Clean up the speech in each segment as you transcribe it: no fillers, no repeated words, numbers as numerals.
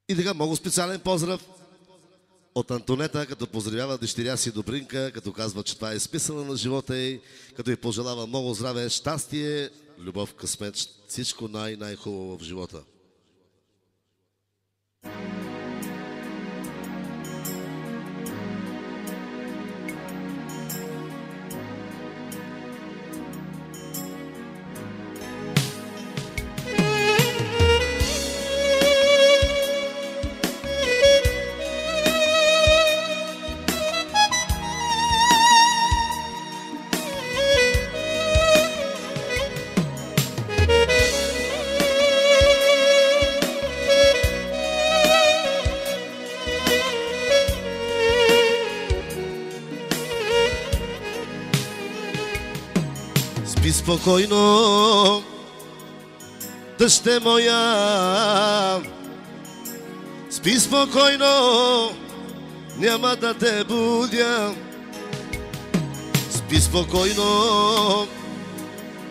И така, много специален поздрав от Антонета, като поздравява дъщеря си Добринка, като казва, че това е смисъла на живота й, като й пожелава много здраве, щастие, любов, късмет, всичко най-хубаво в живота. Спи спокойно, дъще моя, спи спокойно, няма да те будя. Спи спокойно,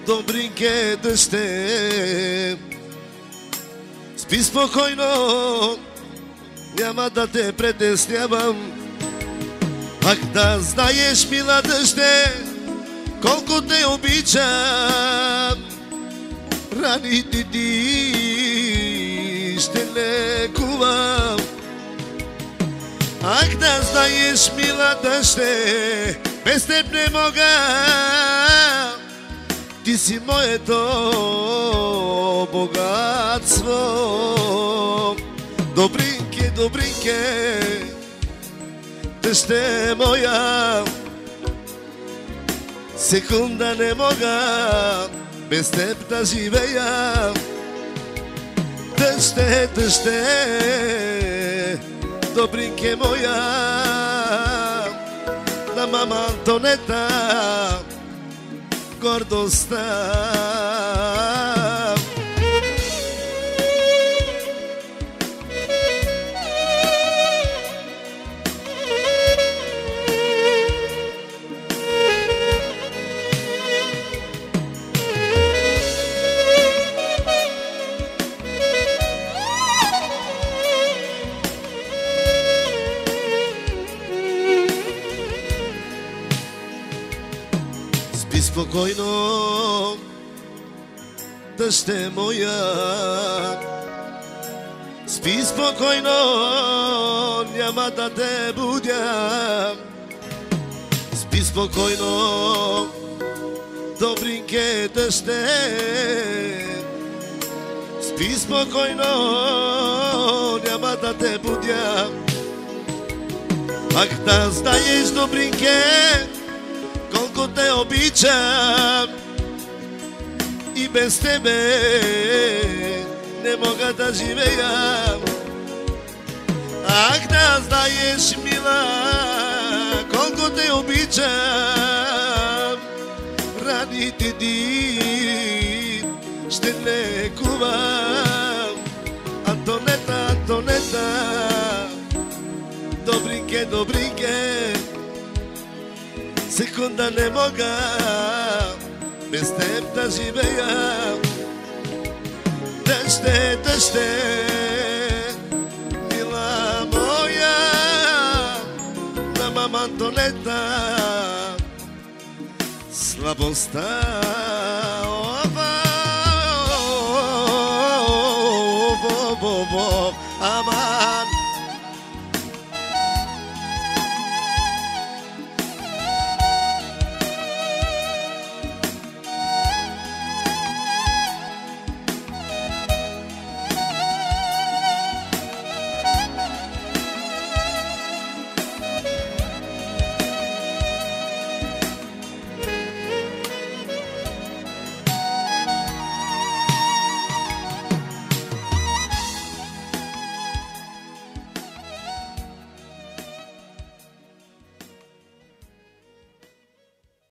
Добринке дъще, спи спокойно, няма да те притеснявам. Ах, да знаеш, мила дъще, колко те обичам, раните ти ще лекувам. Ах, да знаеш, мила дъще, без теб не мога, ти си моето богатство. Добринке, Добринке, дъще моя, секунда не мога без теб да живея. Дъще, дъще, Добринке моя, на мама Антонета гордостта. Спи спокойно, дъще моя, спи спокойно, няма да те будя. Спи спокойно, Добринке дъще, спи спокойно, няма да те будя. Ах, да знаеш, Добринке, колко те обичам и без тебе не мога да живея. Ах, да знаеш, мила, колко те обичам, раните ти ще лекувам. Антонета, Антонета, Добринке, Добринке, секунда не мога без теб да живея. Дъще, дъще, мила моя, на мама Антонета слабостта. Аман,